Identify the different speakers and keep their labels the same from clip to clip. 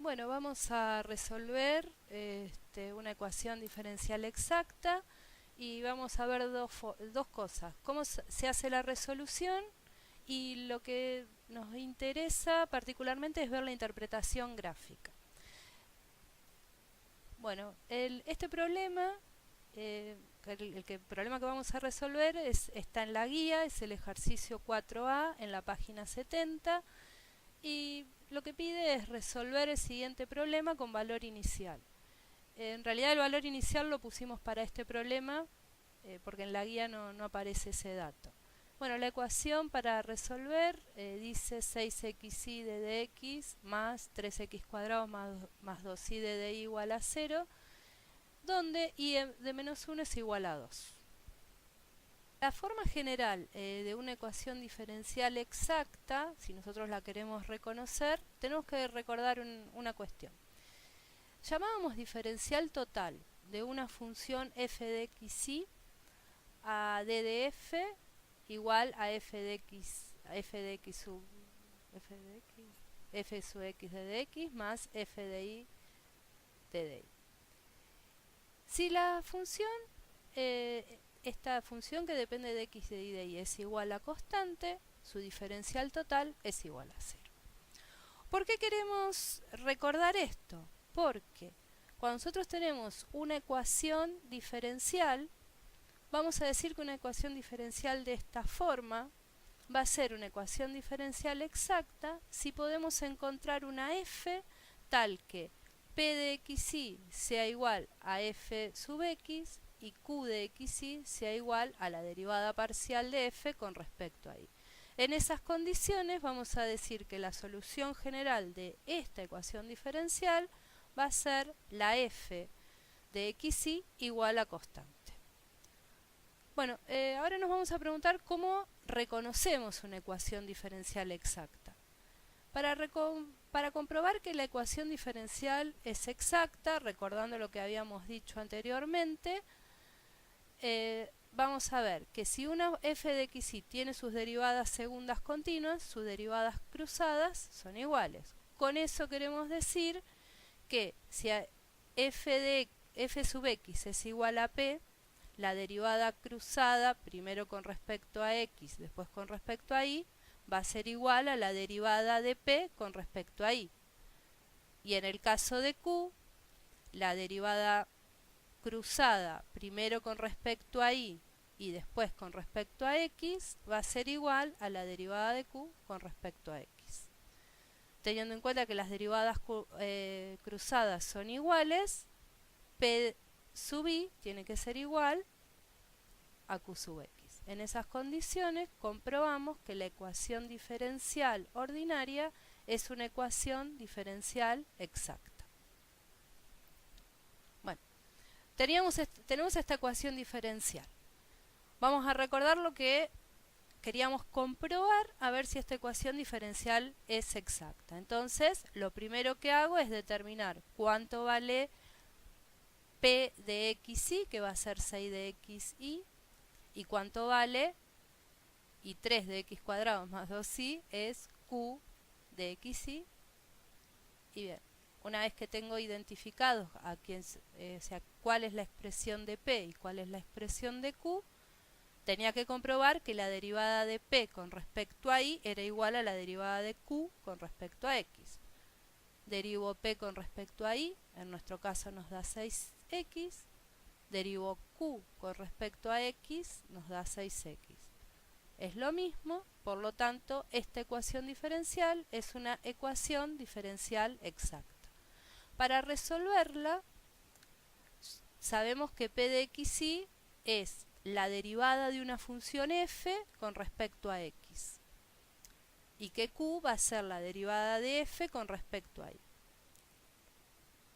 Speaker 1: Bueno, vamos a resolver una ecuación diferencial exacta y vamos a ver dos cosas. Cómo se hace la resolución y lo que nos interesa particularmente es ver la interpretación gráfica. Bueno, este problema, el problema que vamos a resolver está en la guía, es el ejercicio 4A en la página 70 y lo que pide es resolver el siguiente problema con valor inicial. En realidad el valor inicial lo pusimos para este problema porque en la guía no aparece ese dato. Bueno, la ecuación para resolver dice 6xy de dx más 3x cuadrado más 2y de dy igual a 0, donde y de menos 1 es igual a 2. La forma general de una ecuación diferencial exacta, si nosotros la queremos reconocer, tenemos que recordar una cuestión. Llamábamos diferencial total de una función f de xy a d de f igual a f de x sub f sub x de dx más f de y de dy. Si la función esta función que depende de x de y de y es igual a constante, su diferencial total es igual a 0. ¿Por qué queremos recordar esto? Porque cuando nosotros tenemos una ecuación diferencial, vamos a decir que una ecuación diferencial de esta forma va a ser una ecuación diferencial exacta si podemos encontrar una f tal que p de xy sea igual a f sub x y q de xy sea igual a la derivada parcial de f con respecto a y. En esas condiciones vamos a decir que la solución general de esta ecuación diferencial va a ser la f de xy igual a constante. Bueno, ahora nos vamos a preguntar cómo reconocemos una ecuación diferencial exacta. Para comprobar que la ecuación diferencial es exacta, recordando lo que habíamos dicho anteriormente, vamos a ver que si una f de xy tiene sus derivadas segundas continuas, sus derivadas cruzadas son iguales. Con eso queremos decir que si f sub x es igual a p, la derivada cruzada, primero con respecto a x, después con respecto a y, va a ser igual a la derivada de p con respecto a y. Y en el caso de q, la derivada cruzada, primero con respecto a y después con respecto a x, va a ser igual a la derivada de q con respecto a x. Teniendo en cuenta que las derivadas cruzadas son iguales, p sub y tiene que ser igual a q sub x. En esas condiciones comprobamos que la ecuación diferencial ordinaria es una ecuación diferencial exacta. Bueno, tenemos esta ecuación diferencial. Vamos a recordar lo que queríamos comprobar, a ver si esta ecuación diferencial es exacta. Entonces, lo primero que hago es determinar cuánto vale p de xy, que va a ser 6 de xy, y cuánto vale y 3 de x cuadrado más 2y es q de xy. Y bien, una vez que tengo identificados cuál es la expresión de p y cuál es la expresión de q, tenía que comprobar que la derivada de p con respecto a y era igual a la derivada de q con respecto a x. Derivo p con respecto a y, en nuestro caso nos da 6x, derivo q con respecto a x, nos da 6x. Es lo mismo, por lo tanto, esta ecuación diferencial es una ecuación diferencial exacta. Para resolverla, sabemos que p de xy es la derivada de una función f con respecto a x y que q va a ser la derivada de f con respecto a y.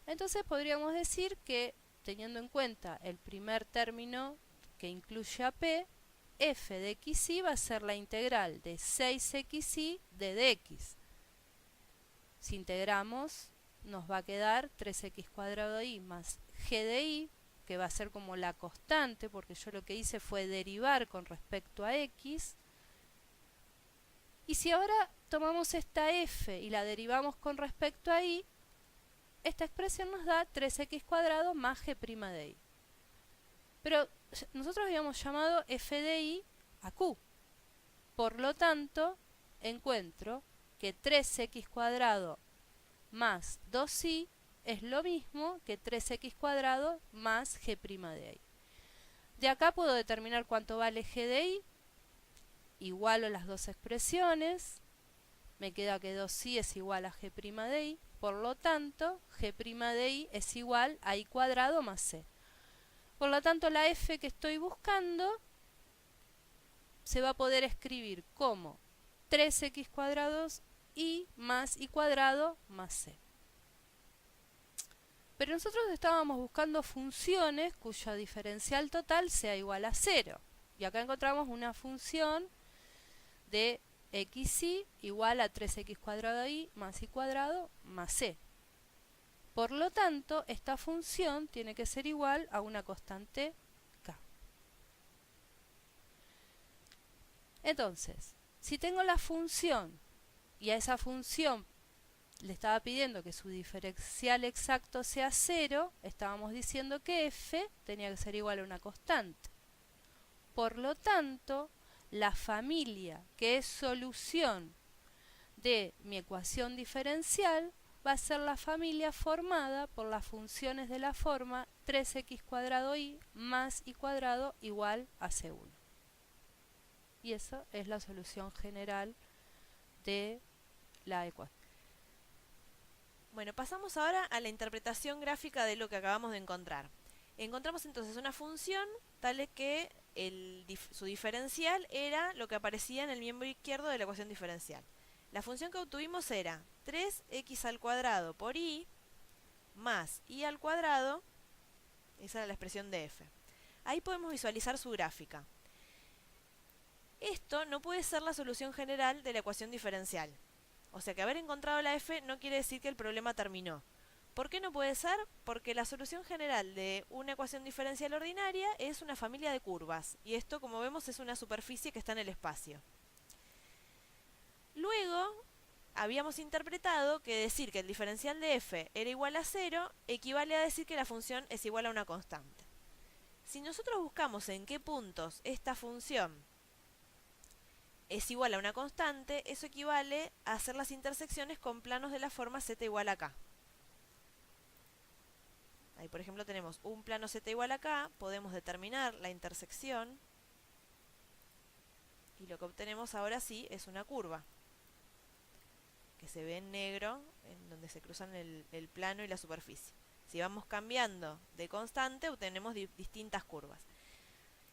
Speaker 1: Entonces podríamos decir que, teniendo en cuenta el primer término que incluye a p, f de xy va a ser la integral de 6xy de dx. Si integramos, nos va a quedar 3x cuadrado y más g de y, que va a ser como la constante, porque yo lo que hice fue derivar con respecto a x. Y si ahora tomamos esta f y la derivamos con respecto a y, esta expresión nos da 3x cuadrado más g' de y. Pero nosotros habíamos llamado f de y a q. Por lo tanto, encuentro que 3x cuadrado más 2y es lo mismo que 3x cuadrado más g' de y. De acá puedo determinar cuánto vale g de y. Igualo las dos expresiones. Me queda que 2y es igual a g' de y. Por lo tanto, g' de y es igual a y cuadrado más c. Por lo tanto, la f que estoy buscando se va a poder escribir como 3x cuadrados y más y cuadrado más c. Pero nosotros estábamos buscando funciones cuya diferencial total sea igual a 0. Y acá encontramos una función de xy igual a 3x cuadrado y más y cuadrado más c. Por lo tanto, esta función tiene que ser igual a una constante k. Entonces, si tengo la función y a esa función le estaba pidiendo que su diferencial exacto sea 0, estábamos diciendo que f tenía que ser igual a una constante. Por lo tanto, la familia que es solución de mi ecuación diferencial va a ser la familia formada por las funciones de la forma 3x cuadrado y más y cuadrado igual a c1. Y eso es la solución general de la ecuación.
Speaker 2: Bueno, pasamos ahora a la interpretación gráfica de lo que acabamos de encontrar. Encontramos entonces una función tal que su diferencial era lo que aparecía en el miembro izquierdo de la ecuación diferencial. La función que obtuvimos era 3x al cuadrado por y más y al cuadrado, esa era la expresión de f. Ahí podemos visualizar su gráfica. Esto no puede ser la solución general de la ecuación diferencial. O sea que haber encontrado la f no quiere decir que el problema terminó. ¿Por qué no puede ser? Porque la solución general de una ecuación diferencial ordinaria es una familia de curvas. Y esto, como vemos, es una superficie que está en el espacio. Luego, habíamos interpretado que decir que el diferencial de f era igual a 0 equivale a decir que la función es igual a una constante. Si nosotros buscamos en qué puntos esta función es igual a una constante, eso equivale a hacer las intersecciones con planos de la forma z igual a k. Ahí, por ejemplo, tenemos un plano z igual a k, podemos determinar la intersección y lo que obtenemos ahora sí es una curva que se ve en negro, en donde se cruzan el plano y la superficie. Si vamos cambiando de constante, obtenemos distintas curvas.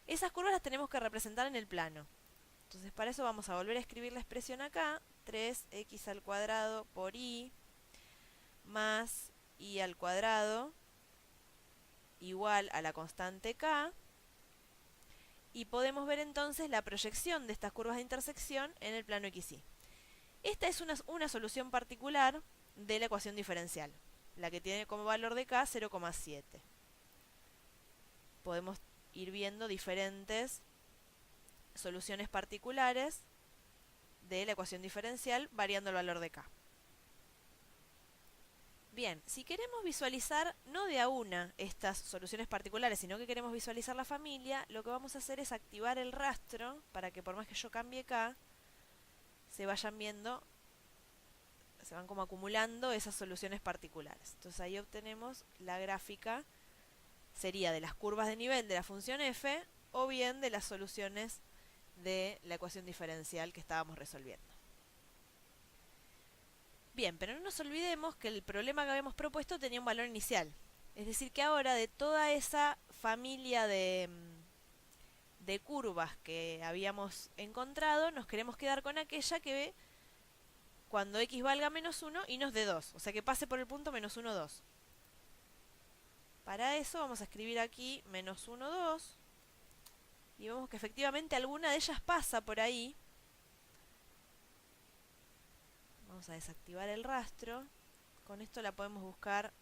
Speaker 2: Esas curvas las tenemos que representar en el plano. Entonces, para eso vamos a volver a escribir la expresión acá, 3x al cuadrado por y más y al cuadrado igual a la constante k. Y podemos ver entonces la proyección de estas curvas de intersección en el plano xy. Esta es una solución particular de la ecuación diferencial, la que tiene como valor de k 0,7. Podemos ir viendo diferentes soluciones particulares de la ecuación diferencial variando el valor de k. Bien, si queremos visualizar no de a una estas soluciones particulares, sino que queremos visualizar la familia, lo que vamos a hacer es activar el rastro para que por más que yo cambie k, se vayan viendo, se van como acumulando esas soluciones particulares. Entonces ahí obtenemos la gráfica, sería de las curvas de nivel de la función f o bien de las soluciones de la ecuación diferencial que estábamos resolviendo. Bien, pero no nos olvidemos que el problema que habíamos propuesto tenía un valor inicial. Es decir, que ahora de toda esa familia de curvas que habíamos encontrado, nos queremos quedar con aquella que ve cuando x valga menos 1 y nos dé 2. O sea que pase por el punto menos 1, 2. Para eso vamos a escribir aquí menos 1, 2. Y vemos que efectivamente alguna de ellas pasa por ahí. Vamos a desactivar el rastro. Con esto la podemos buscar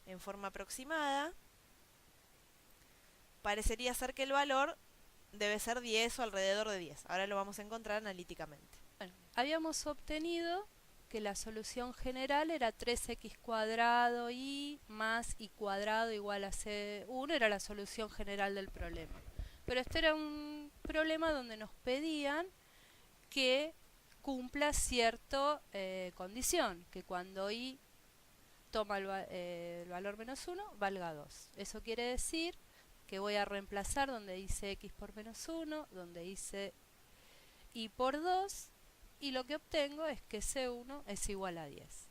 Speaker 2: en forma aproximada. Parecería ser que el valor debe ser 10 o alrededor de 10. Ahora lo vamos a encontrar analíticamente.
Speaker 1: Bueno, habíamos obtenido que la solución general era 3x cuadrado y más y cuadrado igual a c1, era la solución general del problema. Pero este era un problema donde nos pedían que cumpla cierta condición, que cuando y toma el valor menos 1, valga 2. Eso quiere decir que voy a reemplazar donde dice x por menos 1, donde dice y por 2, y lo que obtengo es que C1 es igual a 10.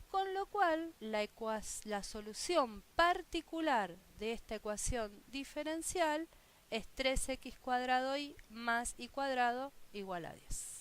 Speaker 1: Con lo cual, la solución particular de esta ecuación diferencial es 3x cuadrado y más y cuadrado igual a 10.